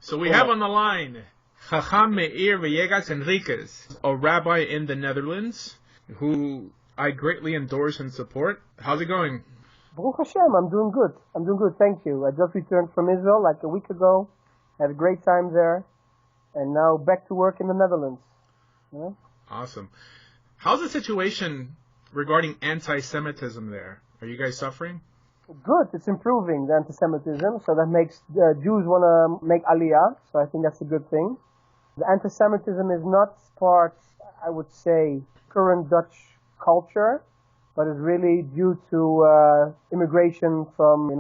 So we have on the line Hakham Meir Villegas Henriquez, a rabbi in the Netherlands, who I greatly endorse and support. How's it going? Baruch Hashem, I'm doing good. Thank you. I just returned from Israel like a week ago. Had a great time there. And now back to work in the Netherlands. Yeah? Awesome. How's the situation regarding anti-Semitism there? Are you guys suffering? Good. It's improving, the anti-Semitism. So that makes Jews want to make aliyah. So I think that's a good thing. The anti-Semitism is not part, I would say, current Dutch culture, but it's really due to immigration from,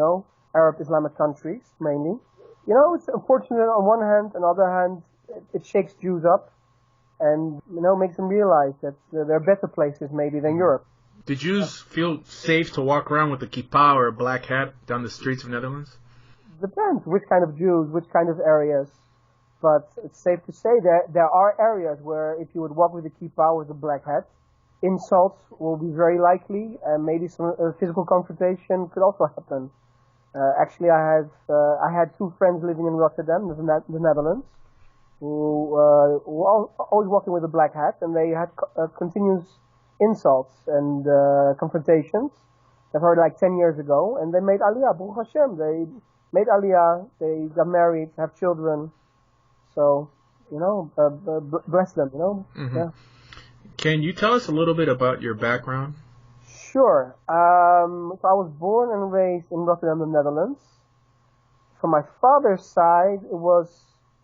Arab Islamic countries, mainly. It's unfortunate on one hand, on the other hand, it shakes Jews up and, makes them realize that there are better places maybe than Europe. Do Jews feel safe to walk around with a kippah or a black hat down the streets of Netherlands? Depends which kind of Jews, which kind of areas. But it's safe to say that there are areas where if you would walk with a kippah with a black hat, insults will be very likely, and maybe some physical confrontation could also happen. Actually, I had two friends living in Rotterdam, the Netherlands, who were always walking with a black hat, and they had continuous insults and confrontations that started like 10 years ago, and they made aliyah, Baruch Hashem. They made aliyah, they got married, have children, so, bless them, Mm-hmm. Yeah. Can you tell us a little bit about your background? Sure. So I was born and raised in Rotterdam, the Netherlands. From my father's side, it was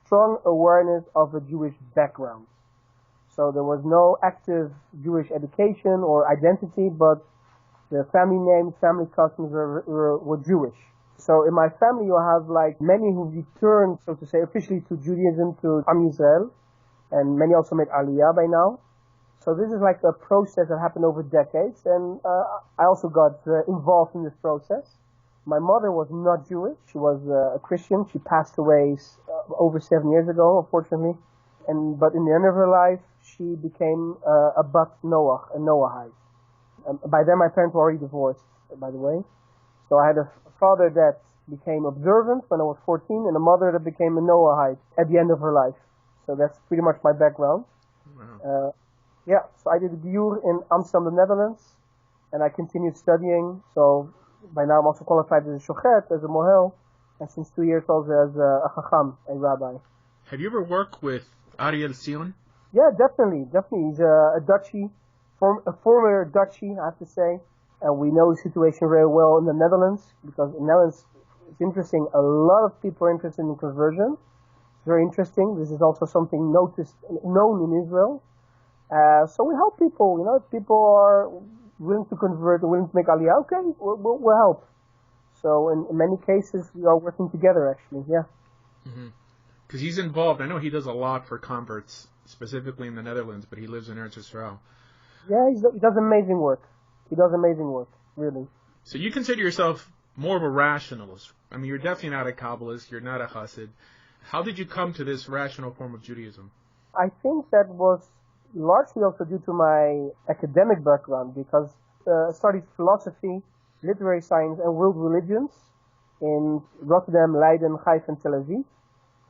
strong awareness of a Jewish background. So there was no active Jewish education or identity, but the family names, family customs were Jewish. So in my family, you have like many who returned, so to say, officially to Judaism, to Am Yisrael, and many also made Aliyah by now. So this is like a process that happened over decades, and I also got involved in this process. My mother was not Jewish. She was a Christian. She passed away over 7 years ago, unfortunately. But in the end of her life, she became a Bat Noach, a Noahite. By then, my parents were already divorced, by the way. So I had a father that became observant when I was 14, and a mother that became a Noahite at the end of her life. So that's pretty much my background. Wow. Yeah, so I did a Giyur in Amsterdam, the Netherlands, and I continued studying. So by now I'm also qualified as a Shochet, as a Mohel, and since 2 years also as a Chacham, a rabbi. Have you ever worked with Ariel Sion? Yeah, definitely. He's a Dutchie, a former Dutchie, I have to say. And we know the situation very well in the Netherlands, because in the Netherlands, it's interesting, a lot of people are interested in conversion. It's very interesting. This is also something known in Israel. So we help people, if people are willing to convert or willing to make aliyah, okay, we'll help. So in many cases, we are working together, actually, yeah. Because he's involved. I know he does a lot for converts, specifically in the Netherlands, but he lives in Eretz Yisrael. Yeah, he does amazing work. Really. So you consider yourself more of a rationalist. I mean, you're definitely not a Kabbalist, you're not a Hasid. How did you come to this rational form of Judaism? I think that was largely also due to my academic background, because I studied philosophy, literary science, and world religions in Rotterdam, Leiden, Haifa, and Tel Aviv.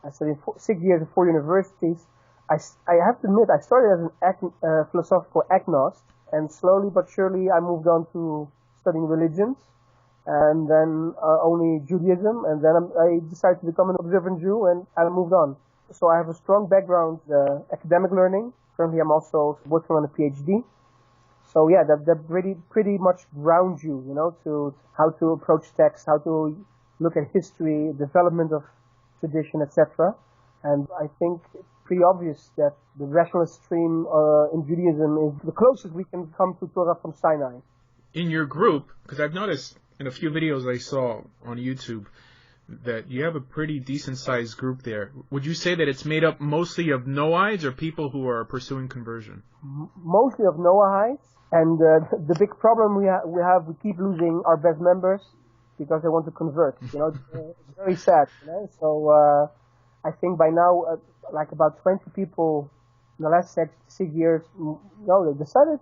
I studied 6 years at 4 universities. I have to admit, I started as an philosophical agnost, and slowly but surely I moved on to studying religions, and then only Judaism, and then I decided to become an observant Jew, and I moved on. So I have a strong background, academic learning. Currently, I'm also working on a PhD. So yeah, that pretty much grounds you, to how to approach text, how to look at history, development of tradition, etc. And I think it's pretty obvious that the rationalist stream in Judaism is the closest we can come to Torah from Sinai. In your group, because I've noticed in a few videos I saw on YouTube that you have a pretty decent-sized group there. Would you say that it's made up mostly of Noahites or people who are pursuing conversion? Mostly of Noahites, and the big problem we keep losing our best members because they want to convert. It's very sad. So I think by now, like about 20 people in the last 6 years, they decided,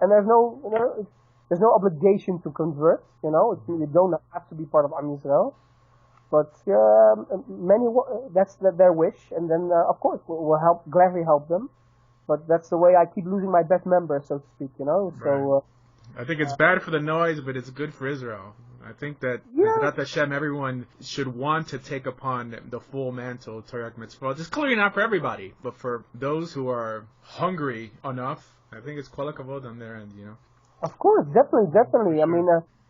and there's no obligation to convert. You don't have to be part of Am Yisrael. But that's their wish, and then of course we'll gladly help them. But that's the way I keep losing my best members, so to speak, Right. So I think it's bad for the noise, but it's good for Israel. I think that Bezrat Hashem, everyone should want to take upon the full mantle of Torah Mitzvah. Just clearly not for everybody, but for those who are hungry enough, I think it's kol hakavod on their end, Of course, definitely. Sure. I mean,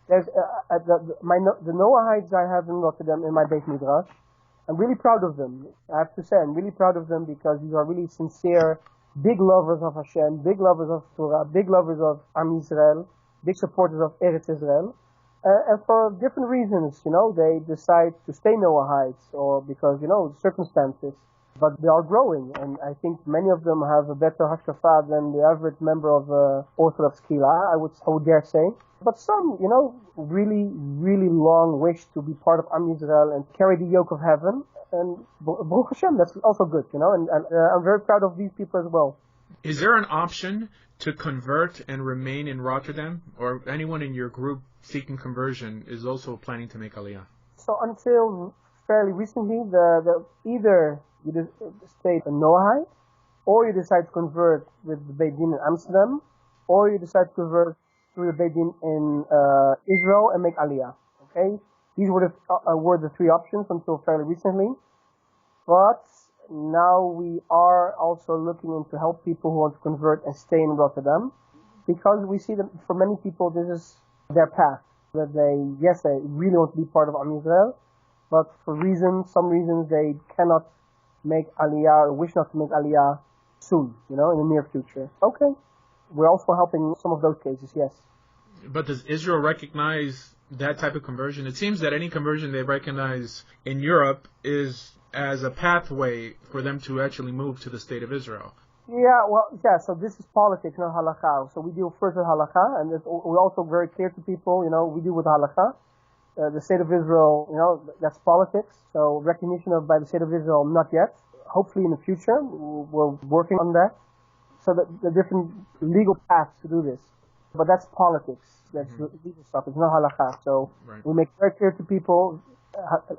there's the Noahites I have in Rotterdam in my Beit Midrash. I'm really proud of them. I have to say, I'm really proud of them because these are really sincere, big lovers of Hashem, big lovers of Torah, big lovers of Am Yisrael, big supporters of Eretz Israel. And for different reasons, they decide to stay Noahites or because, circumstances. But they are growing, and I think many of them have a better hashkafa than the average member of Orthodox Kila, I would dare say. But some, really, really long wish to be part of Am Yisrael and carry the yoke of heaven. And Baruch Hashem, that's also good, and I'm very proud of these people as well. Is there an option to convert and remain in Rotterdam, or anyone in your group seeking conversion is also planning to make Aliyah? So until fairly recently, either you stay a Noahide, or you decide to convert with the Beit Din in Amsterdam, or you decide to convert through the Beit Din in Israel and make Aliyah. Okay, these were the three options until fairly recently. But now we are also looking into help people who want to convert and stay in Rotterdam, because we see that for many people this is their path. That they really want to be part of Am Yisrael, but for some reasons they cannot make Aliyah or wish not to make Aliyah soon, in the near future. Okay. We're also helping some of those cases, yes. But does Israel recognize that type of conversion? It seems that any conversion they recognize in Europe is as a pathway for them to actually move to the state of Israel. So this is politics, not halakha. So we deal first with halakha, and we're also very clear to people, we deal with halakha. The state of Israel, that's politics. So recognition by the state of Israel, not yet. Hopefully in the future, we're working on that. So the different legal paths to do this. But that's politics. That's legal stuff. It's not halakha. So we make very clear to people,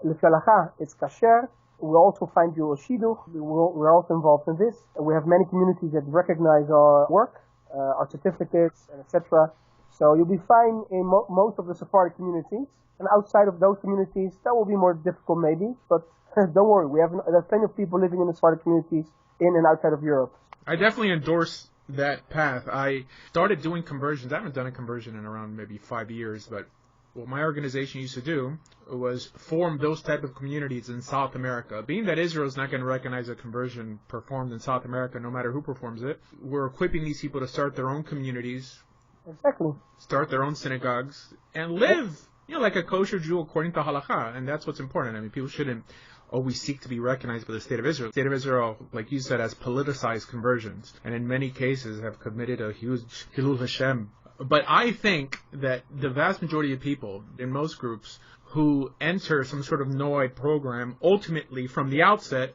l'fi halakha, it's kasher. We also find you a shidduch. We're also involved in this. We have many communities that recognize our work, our certificates, and etc. So you'll be fine in most of the Sephardic communities. And outside of those communities, that will be more difficult maybe. But don't worry, there's plenty of people living in the Sephardic communities in and outside of Europe. I definitely endorse that path. I started doing conversions. I haven't done a conversion in around maybe 5 years, but what my organization used to do was form those type of communities in South America. Being that Israel is not going to recognize a conversion performed in South America, no matter who performs it, we're equipping these people to start their own communities, exactly, start their own synagogues, and live, like a kosher Jew according to halakha. And that's what's important. I mean, people shouldn't always seek to be recognized by the state of Israel. The state of Israel, like you said, has politicized conversions, and in many cases have committed a huge Hilul Hashem. But I think that the vast majority of people in most groups who enter some sort of Noahide program ultimately from the outset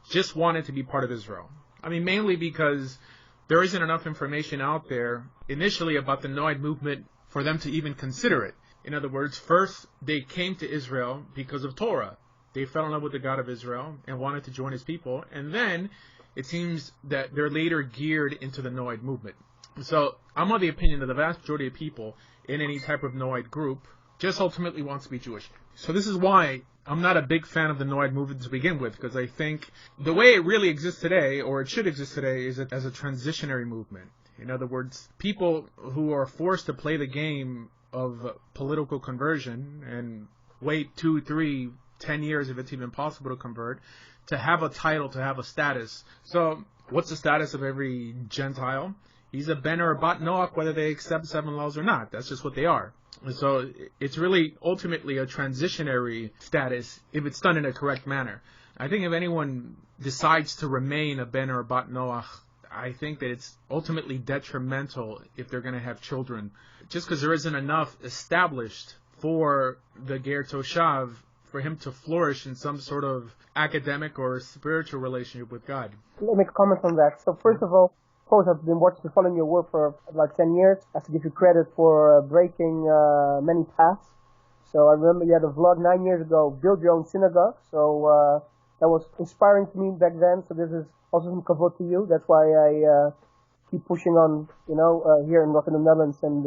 just wanted to be part of Israel. I mean, mainly because there isn't enough information out there initially about the Noahide movement for them to even consider it. In other words, first they came to Israel because of Torah. They fell in love with the God of Israel and wanted to join his people. And then it seems that they're later geared into the Noahide movement. So I'm of the opinion that the vast majority of people in any type of Noahide group just ultimately wants to be Jewish. So this is why I'm not a big fan of the Noahide movement to begin with, because I think the way it really exists today, or it should exist today, is as a transitionary movement. In other words, people who are forced to play the game of political conversion and wait 2, 3, 10 years, if it's even possible to convert, to have a title, to have a status. So what's the status of every Gentile? He's a ben or a bat Noach, whether they accept 7 laws or not. That's just what they are. And so it's really ultimately a transitionary status if it's done in a correct manner. I think if anyone decides to remain a ben or a bat Noach, I think that it's ultimately detrimental if they're going to have children, just because there isn't enough established for the Ger Toshav for him to flourish in some sort of academic or spiritual relationship with God. Let me make a comment on that. So first of all, of course, I've been following your work for about 10 years. I have to give you credit for breaking many paths. So I remember you had a vlog 9 years ago, build your own synagogue. So that was inspiring to me back then. So this is also some kavod to you. That's why I keep pushing on, here in Rotterdam, Netherlands, and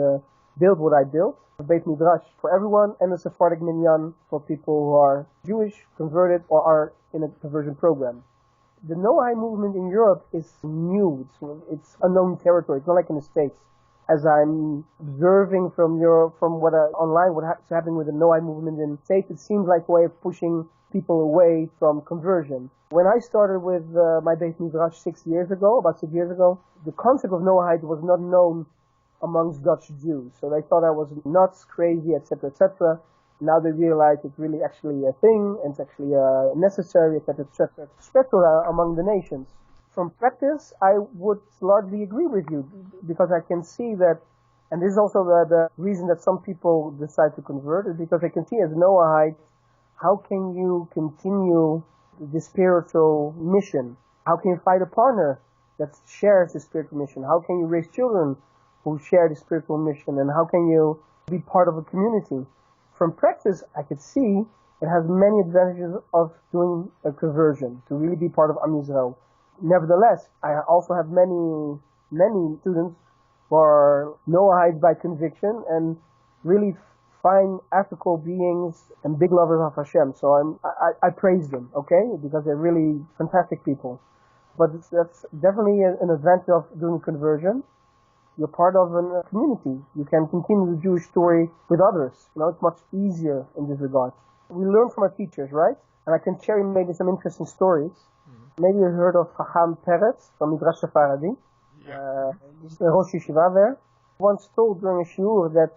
build what I built. A Beit Midrash for everyone, and a Sephardic minyan for people who are Jewish, converted, or are in a conversion program. The Noahide movement in Europe is new. It's unknown territory. It's not like in the States. As I'm observing from online, what's happening with the Noahide movement in the States, it seems like a way of pushing people away from conversion. When I started with my Beit Midrash about 6 years ago, the concept of Noahide was not known amongst Dutch Jews. So they thought I was nuts, crazy, etc., etc. Now they realize it's really actually a thing, and it's actually necessary, etc., etc., respectful among the nations. From practice, I would largely agree with you, because I can see that, and this is also the reason that some people decide to convert, is because they can see as Noahide, how can you continue the spiritual mission? How can you find a partner that shares the spiritual mission? How can you raise children who share the spiritual mission? And how can you be part of a community? From practice, I could see it has many advantages of doing a conversion, to really be part of Am Yisrael. Nevertheless, I also have many students who are Noahides by conviction and really fine, ethical beings and big lovers of Hashem. So I praise them, okay, because they're really fantastic people. But that's definitely an advantage of doing conversion. You're part of a community. You can continue the Jewish story with others. It's much easier in this regard. We learn from our teachers, right? And I can share maybe some interesting stories. Maybe you heard of Hakham Meir from Midrash Sephardi. He's the Rosh Yeshiva there. Once told during a shiur that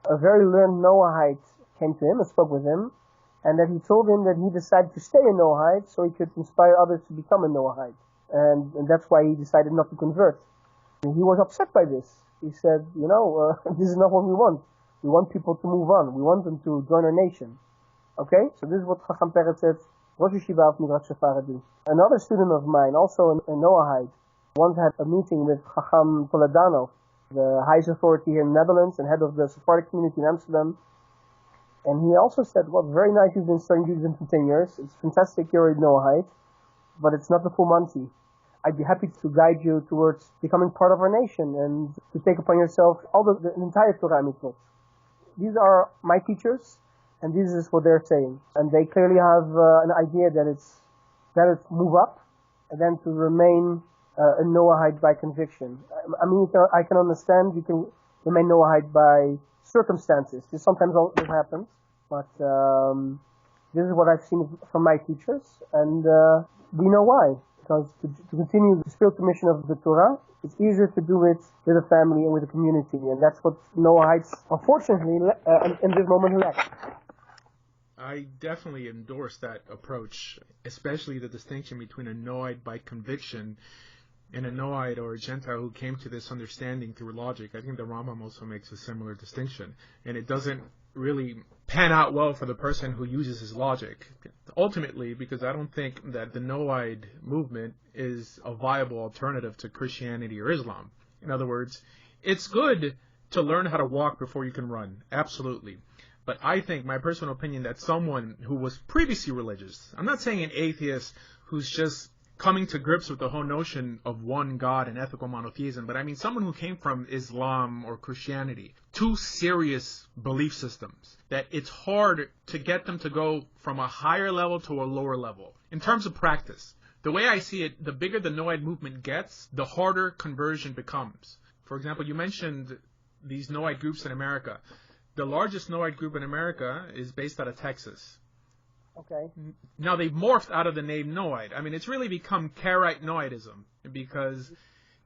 a very learned Noahide came to him and spoke with him, and that he told him that he decided to stay a Noahide so he could inspire others to become a Noahide. And that's why he decided not to convert. And he was upset by this. He said, this is not what we want. We want people to move on. We want them to join our nation. Okay? So this is what Hakham Meir said, Rosh Yeshiva of Midrash Sephardi. Another student of mine, also a Noahide, once had a meeting with Chacham Toledano, the highest authority here in the Netherlands and head of the Sephardic community in Amsterdam. And he also said, well, very nice you've been studying Judaism for 10 years. It's fantastic you're a Noahide, but it's not the full Monty. I'd be happy to guide you towards becoming part of our nation and to take upon yourself all the entire Torah mitzvot. These are my teachers, and this is what they're saying. And they clearly have an idea that it's better to move up and then to remain a Noahide by conviction. I mean, I can understand you can remain Noahide by circumstances. This sometimes happens, but this is what I've seen from my teachers, and we know why. Because to continue the spiritual mission of the Torah, it's easier to do it with a family and with a community, and that's what Noahides, unfortunately, in this moment lack. I definitely endorse that approach, especially the distinction between a Noahide by conviction and a Noahide or a Gentile who came to this understanding through logic. I think the Rambam also makes a similar distinction, and it doesn't really pan out well for the person who uses his logic. Ultimately, because I don't think that the Noahide movement is a viable alternative to Christianity or Islam. In other words, it's good to learn how to walk before you can run, absolutely. But I think, my personal opinion, that someone who was previously religious, I'm not saying an atheist who's just coming to grips with the whole notion of one God and ethical monotheism, but I mean someone who came from Islam or Christianity, two serious belief systems, that it's hard to get them to go from a higher level to a lower level. In terms of practice, the way I see it, the bigger the Noahide movement gets, the harder conversion becomes. For example, you mentioned these Noahide groups in America. The largest Noahide group in America is based out of Texas. Okay. Now, they've morphed out of the name Noahide. I mean, it's really become Karaite Noahidism because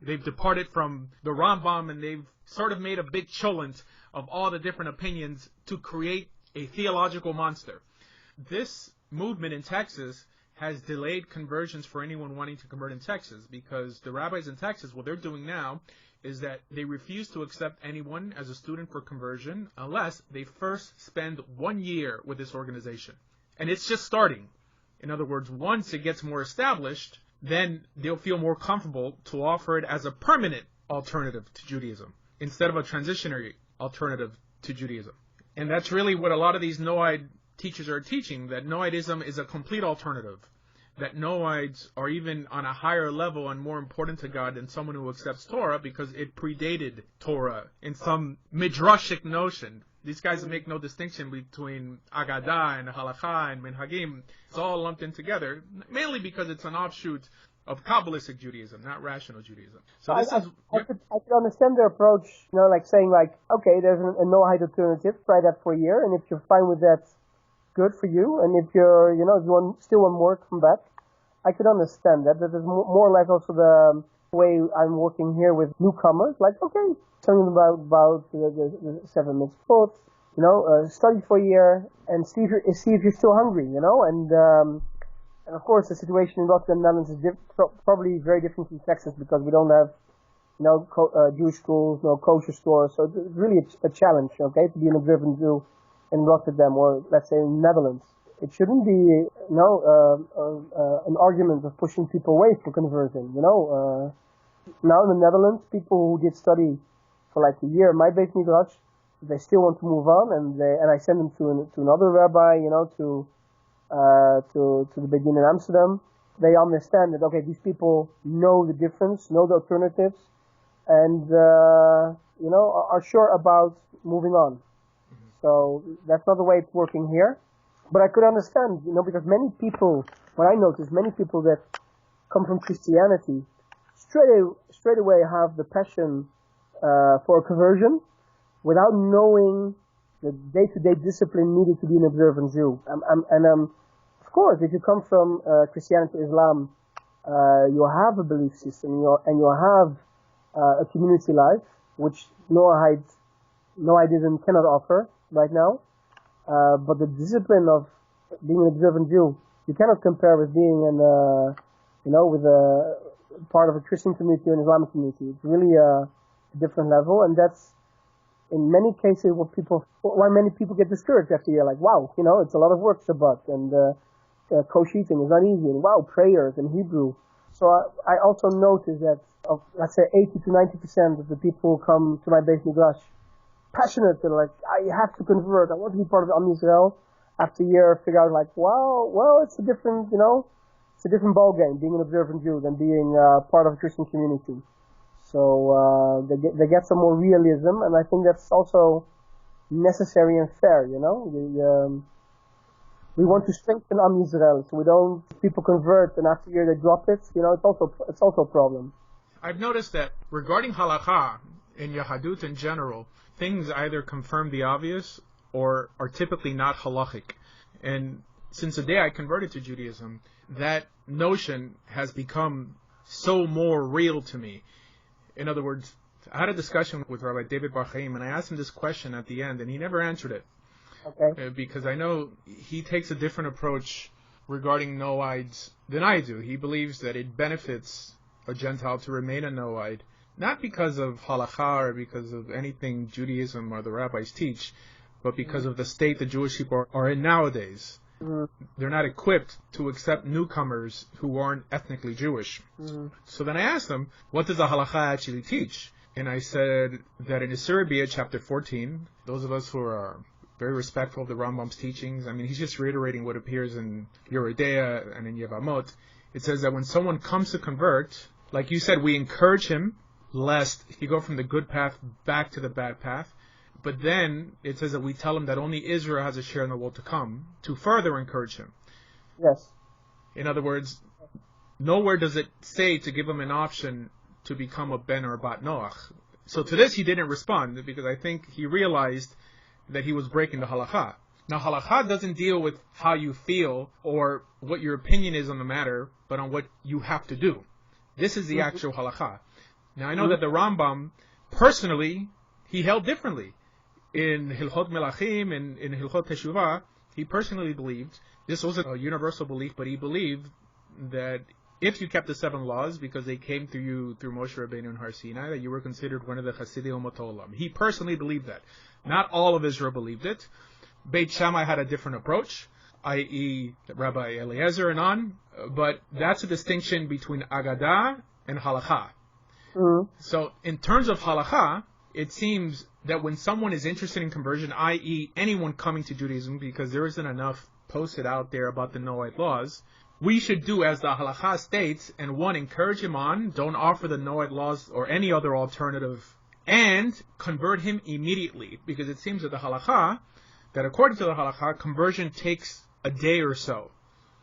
they've departed from the Rambam and they've sort of made a big cholent of all the different opinions to create a theological monster. This movement in Texas has delayed conversions for anyone wanting to convert in Texas because the rabbis in Texas, what they're doing now is that they refuse to accept anyone as a student for conversion unless they first spend 1 year with this organization. And it's just starting. In other words, once it gets more established, then they'll feel more comfortable to offer it as a permanent alternative to Judaism instead of a transitionary alternative to Judaism. And that's really what a lot of these Noahide teachers are teaching, that Noahidism is a complete alternative. That Noahides are even on a higher level and more important to God than someone who accepts Torah because it predated Torah in some midrashic notion. These guys make no distinction between Agadah and Halakha and Minhagim. It's all lumped in together, mainly because it's an offshoot of Kabbalistic Judaism, not rational Judaism. So this is... I could understand their approach, like saying okay, there's a Noahide alternative, try that for a year, and if you're fine with that, good for you, and if you're, if you still want more, come back. I could understand that. That is more or less also the way I'm working here with newcomers. Okay, telling them about the 7 mitzvot, study for a year and see if you're still hungry, and of course the situation in Rotterdam, Netherlands is probably very different from Texas because we don't have, Jewish schools, no kosher stores, so it's really a challenge, okay, to be an observant Jew in Rotterdam or let's say in Netherlands. It shouldn't be, an argument of pushing people away for conversion. Now in the Netherlands, people who did study for a year in my Beit Midrash, they still want to move on, and I send them to another rabbi, to the Beit Din in Amsterdam. They understand that these people know the difference, know the alternatives, and are sure about moving on. So that's not the way it's working here. But I could understand, because many people, what I noticed, many people that come from Christianity straight away have the passion for a conversion without knowing the day-to-day discipline needed to be an observant Jew. Of course, if you come from Christianity or Islam, you have a belief system and you have a community life, which Noahidism cannot offer right now. But the discipline of being an observant Jew, you cannot compare with being with a part of a Christian community or an Islamic community. It's really a different level, and that's in many cases why many people get discouraged after a year. Wow, it's a lot of work, Shabbat, and kosher eating is not easy, and wow, prayers in Hebrew. So I also notice that of, let's say, 80 to 90% of the people who come to my Beit Midrash passionate, they're I have to convert, I want to be part of Am Yisrael. After a year, figure out well, it's a different, it's a different ball game being an observant Jew than being part of a Christian community. So they get some more realism, and I think that's also necessary and fair. We want to strengthen Am Yisrael, so we don't people convert and after a year they drop it. It's also a problem. I've noticed that regarding halakha in Yahadut in general, things either confirm the obvious or are typically not halachic. And since the day I converted to Judaism, that notion has become so more real to me. In other words, I had a discussion with Rabbi David Bar Chaim, and I asked him this question at the end, and he never answered it. Okay. Because I know he takes a different approach regarding Noahides than I do. He believes that it benefits a Gentile to remain a Noahide, not because of halakha or because of anything Judaism or the rabbis teach, but because of the state the Jewish people are in nowadays. They're not equipped to accept newcomers who aren't ethnically Jewish. So then I asked him, what does the halakha actually teach? And I said that in Isser B'Yah, chapter 14, those of us who are very respectful of the Rambam's teachings, he's just reiterating what appears in Yeridea and in Yevamot. It says that when someone comes to convert, like you said, we encourage him lest he go from the good path back to the bad path. But then it says that we tell him that only Israel has a share in the world to come, to further encourage him. Yes. In other words, nowhere does it say to give him an option to become a Ben or a Bat Noach. So to this he didn't respond, because I think he realized that he was breaking the halakha. Now halakha doesn't deal with how you feel or what your opinion is on the matter, but on what you have to do. This is the actual halakha. Now I know that the Rambam, personally, he held differently. In Hilchot Melachim and in Hilchot Teshuvah, he personally believed, this wasn't a universal belief, but he believed that if you kept the 7 laws, because they came through you through Moshe Rabbeinu and Har Sinai, that you were considered one of the Chasidei Umot Olam. He personally believed that. Not all of Israel believed it. Beit Shammai had a different approach, i.e. Rabbi Eliezer and on, but that's a distinction between Agadah and Halakha. So in terms of Halakha, it seems that when someone is interested in conversion, i.e. anyone coming to Judaism, because there isn't enough posted out there about the Noahide laws, we should do as the halakha states, and one, encourage him on, don't offer the Noahide laws or any other alternative, and convert him immediately, because it seems that the halakha, that according to the halakha, conversion takes a day or so.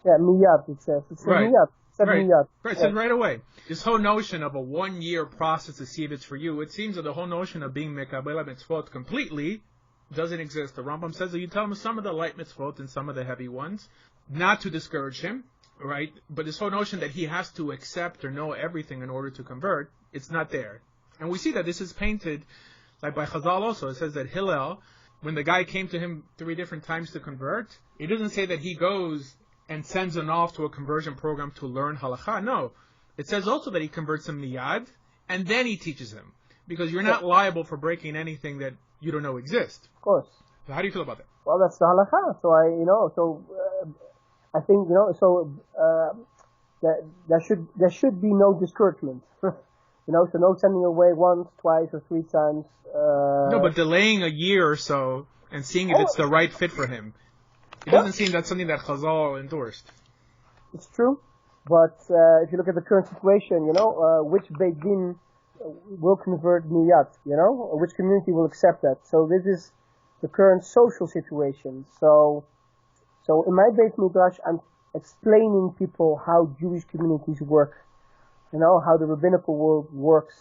Yeah, miyat, it says. It's right. Miyat. Right. Miyat. Right, it says right away. This whole notion of a 1 year process to see if it's for you, it seems that the whole notion of being mekabel mitzvot completely doesn't exist. The Rambam says that you tell him some of the light mitzvot and some of the heavy ones, not to discourage him, right? But this whole notion that he has to accept or know everything in order to convert, it's not there. And we see that this is painted, like by Chazal also. It says that Hillel, when the guy came to him 3 different times to convert, it doesn't say that he goes and sends him off to a conversion program to learn halakha. No. It says also that he converts him miyad, and then he teaches him. Because you're not liable for breaking anything that you don't know exists. Of course. So how do you feel about that? Well, that's the halakha. So I think, there should be no discouragement. So no sending away once, twice, or 3 times. No, but delaying a year or so and seeing if it's the right fit for him. It doesn't seem that's something that Chazal endorsed. It's true, but if you look at the current situation, which Beit Din will convert miyat, which community will accept that. So this is the current social situation. So in my Beit Midrash, I'm explaining people how Jewish communities work, how the rabbinical world works,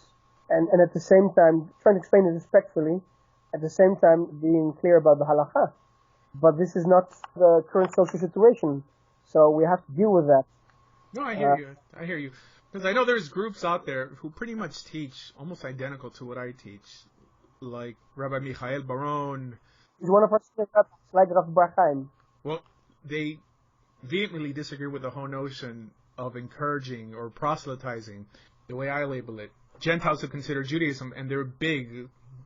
and at the same time trying to explain it respectfully, at the same time being clear about the halakha. But this is not the current social situation, so we have to deal with that. No, I hear you. Because I know there's groups out there who pretty much teach almost identical to what I teach, like Rabbi Michael Baron. He's one of our students, like Rav Barchaim. Well, they vehemently disagree with the whole notion of encouraging or proselytizing, the way I label it, Gentiles who consider Judaism, and they're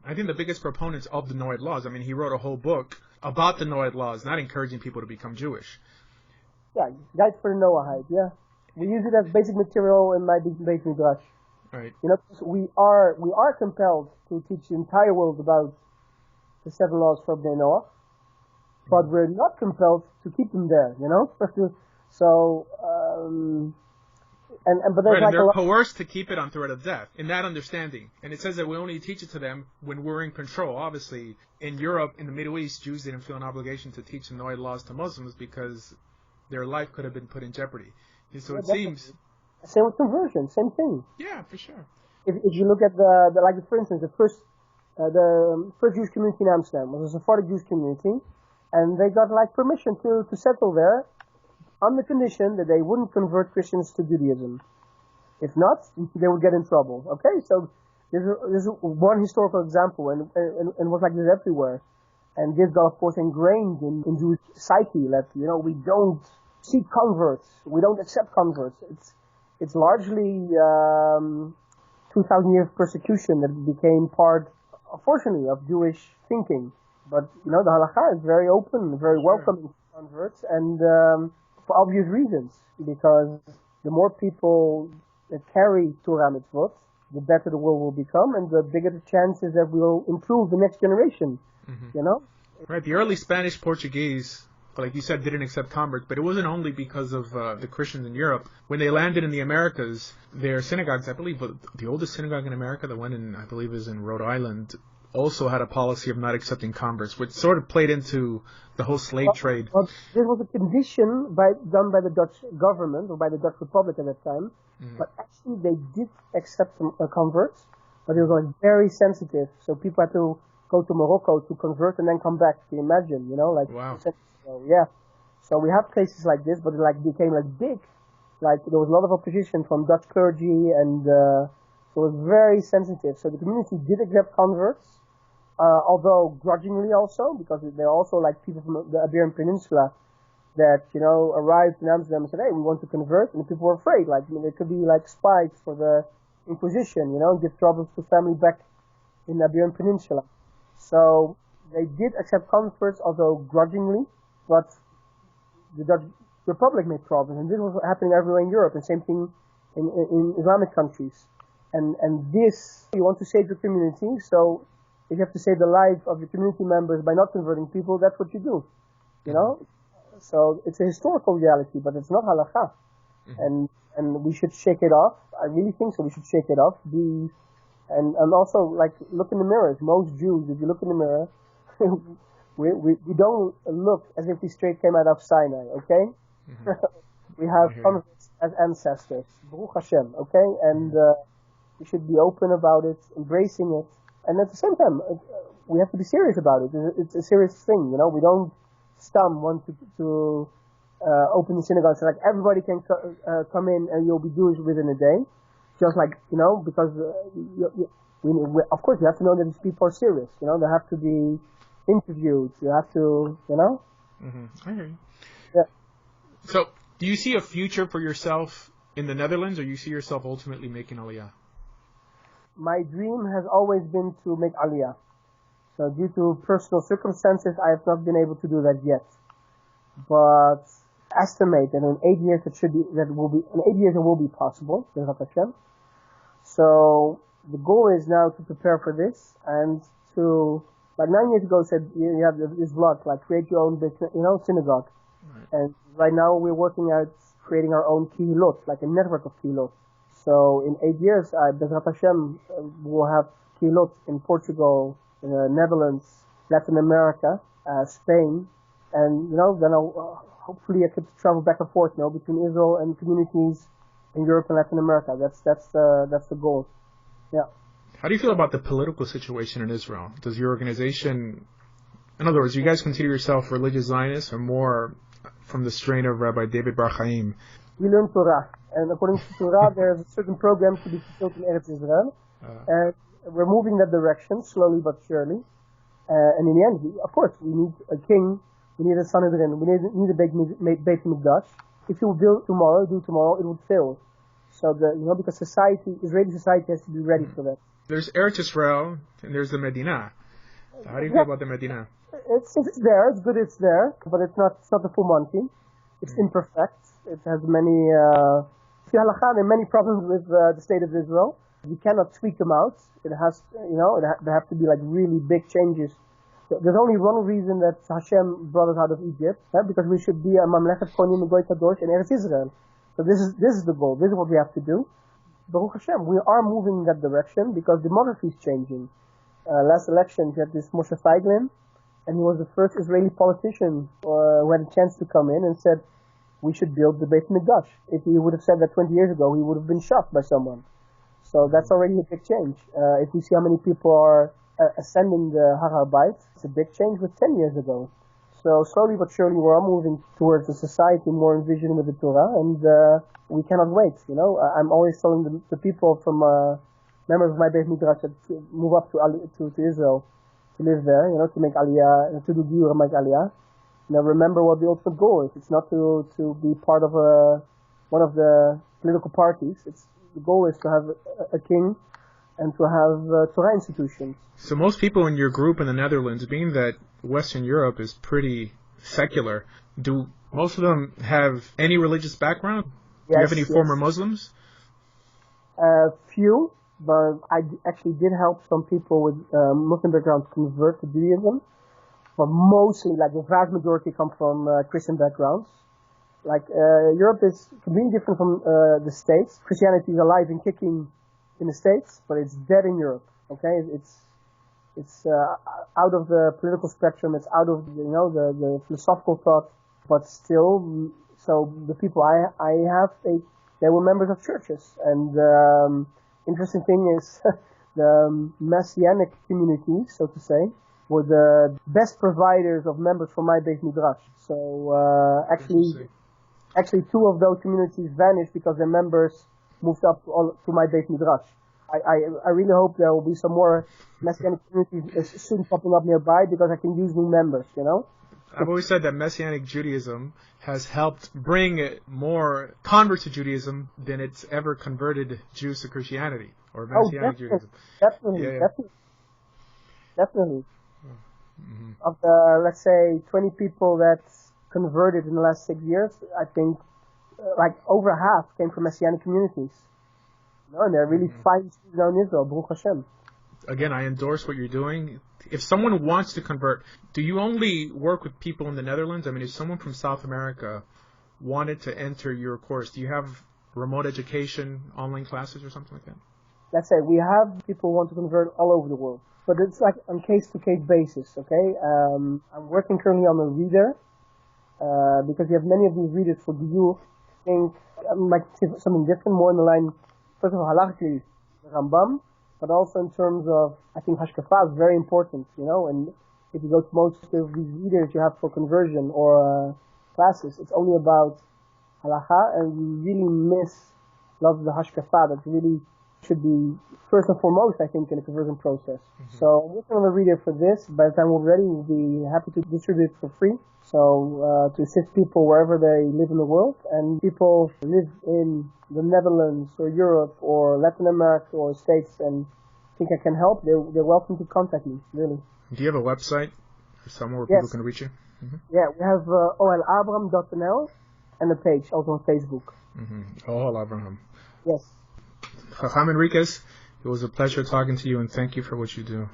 I think the biggest proponents of the Noahide laws. I mean, he wrote a whole book about the Noahide laws, not encouraging people to become Jewish. Yeah, Guide for the Noahide, yeah. We use it as basic material in my Beit Midrash. Right. We are compelled to teach the entire world about the 7 laws for Bnei Noach, but we're not compelled to keep them there, So, but there's and they're coerced to keep it on threat of death, in that understanding. And it says that we only teach it to them when we're in control. Obviously, in Europe, in the Middle East, Jews didn't feel an obligation to teach the Noahide laws to Muslims because their life could have been put in jeopardy. And so it seems... Same with conversion, same thing. Yeah, for sure. If you look at for instance, the first Jewish community in Amsterdam was a Sephardic Jewish community, and they got permission to settle there on the condition that they wouldn't convert Christians to Judaism. If not, they would get in trouble. Okay, so this is one historical example, and it was like this everywhere. And this got, of course, ingrained in Jewish psyche that, we don't seek converts, we don't accept converts. It's largely 2,000 years of persecution that became part, unfortunately, of Jewish thinking. But, the halakha is very open, very welcoming to converts, and for obvious reasons, because the more people that carry Torah mitzvot, the better the world will become, and the bigger the chances that we'll improve the next generation, Right, the early Spanish, Portuguese, like you said, didn't accept converts, but it wasn't only because of the Christians in Europe. When they landed in the Americas, their synagogues, I believe, the oldest synagogue in America, the one I believe is in Rhode Island, also had a policy of not accepting converts, which sort of played into the whole slave trade. Well, this was a condition done by the Dutch government, or by the Dutch Republic at that time, but actually they did accept some converts, but it was very sensitive, so people had to go to Morocco to convert and then come back. Can you imagine, Wow. So, yeah. So we have cases like this, but it became big. There was a lot of opposition from Dutch clergy, and so it was very sensitive. So the community did accept converts, although grudgingly also, because they're also people from the Iberian Peninsula that, arrived in Amsterdam and said, hey, we want to convert, and the people were afraid. They could be spies for the Inquisition, give trouble to family back in the Iberian Peninsula. So they did accept converts, although grudgingly, but the Dutch Republic made problems, and this was happening everywhere in Europe, and same thing in Islamic countries. And this, you want to save your community, so if you have to save the life of your community members by not converting people, that's what you do. You know? So it's a historical reality, but it's not halakha. And we should shake it off. I really think so. We should shake it off. And also, like, look in the mirror. Most Jews, if you look in the mirror, we don't look as if we straight came out of Sinai, okay? We have converts as ancestors. Baruch Hashem, okay? And we should be open about it, embracing it. And at the same time, we have to be serious about it. It's a serious thing, you know? We don't want to open the synagogue so like everybody can come in and you'll be Jewish within a day. Just like, you know, because of course you have to know that these people are serious. You know, they have to be interviewed. You have to, you know. I hear you. Yeah. So, do you see a future for yourself in the Netherlands, or you see yourself ultimately making Aliyah? My dream has always been to make Aliyah. So, due to personal circumstances, I have not been able to do that yet. But estimate that in 8 years it will be possible. Hashem. So the goal is now to prepare for this and to, like 9 years ago said, you have this vlog, like create your own business, you know, synagogue. Right. And right now we're working out creating our own kihilot, like a network of kihilot. So in 8 years, Bezrat Hashem will have kihilot in Portugal, in the Netherlands, Latin America, Spain, and you know, then hopefully I could travel back and forth, you know, between Israel and communities in Europe and Latin America. That's the goal. Yeah. How do you feel about the political situation in Israel? Does your organization, in other words, you guys consider yourself religious Zionists or more from the strain of Rabbi David Bar Chaim? We learn Torah, and according to Torah, there's a certain program to be fulfilled in Eretz Israel, and we're moving that direction slowly but surely. And in the end, of course, we need a king. We need a Sanhedrin. We need a Beit Mikdash. If you do tomorrow, it would fail. So because Israeli society has to be ready for that. There's Eretz Israel and there's the Medina. So how do you feel about the Medina? It's there. It's good. It's there, but it's not the full Monty. It's imperfect. It has many there are many problems with the state of Israel. You cannot tweak them out. It has there have to be like really big changes. There's only one reason that Hashem brought us out of Egypt, because we should be a Mamlechet Konim Goy Kadosh in Eretz Israel. So this is the goal. This is what we have to do. Baruch Hashem, we are moving in that direction because demography is changing. Last election, we had this Moshe Feiglin, and he was the first Israeli politician who had a chance to come in and said, we should build the Beit Mikdash. If he would have said that 20 years ago, he would have been shot by someone. So that's already a big change. If we see how many people are ascending the Har HaBayit, it's a big change with 10 years ago. So slowly but surely we're all moving towards a society more in vision with the Torah, and we cannot wait. You know, I'm always telling the people from members of my Beit Midrash that move up to Israel to live there, you know, to make Aliyah, to do Giyur and make Aliyah. Now remember what the ultimate goal is. It's not to be part of one of the political parties. The goal is to have a king and to have Torah institutions. So most people in your group in the Netherlands, being that Western Europe is pretty secular, do most of them have any religious background? Yes, do you have any former Muslims? Few, but I actually did help some people with Muslim background convert to Judaism. But mostly, like the vast majority come from Christian backgrounds. Like Europe is completely different from the States. Christianity is alive and kicking in the States, but it's dead in Europe. Okay, it's out of the political spectrum. It's out of the philosophical thought, but still. So the people I have, they were members of churches, and interesting thing is the Messianic community, so to say, were the best providers of members for my Beit Midrash. So actually, two of those communities vanished because their members moved up to my Beit Midrash. I really hope there will be some more Messianic communities soon popping up nearby because I can use new members, you know? I've always said that Messianic Judaism has helped bring more converts to Judaism than it's ever converted Jews to Christianity or Messianic Judaism. Definitely. Mm-hmm. Of the, let's say, 20 people that converted in the last 6 years, I think like over half came from Messianic communities. And they're really fine now in Israel, Baruch Hashem. again, I endorse what you're doing. If someone wants to convert, do you only work with people in the Netherlands? I mean, if someone from South America wanted to enter your course, do you have remote education, online classes, or something like that? Let's say we have people who want to convert all over the world, but it's like on case-to-case basis, okay? I'm working currently on a reader, because you have many of these readers for the youth. I think I might say something different, more in the line, first of all, halachically, the Rambam, but also in terms of, I think Hashkafa is very important, and if you go to most of these readers you have for conversion or classes, it's only about halacha, and you really miss a lot of the Hashkafa that really should be first and foremost, I think, in the conversion process. Mm-hmm. So I'm working on a reader for this. By the time we're ready, we'll be happy to distribute it for free. So to assist people wherever they live in the world, and people live in the Netherlands or Europe or Latin America or States and think I can help, they're welcome to contact me, really. Do you have a website or somewhere where people can reach you? Mm-hmm. Yeah, we have olabram.nl and a page also on Facebook. Mm-hmm. Ol Abraham. Yes. Hakham Henriquez, it was a pleasure talking to you, and thank you for what you do.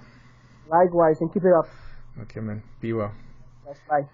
Likewise, and keep it up. Okay, man. Be well. Yes, bye.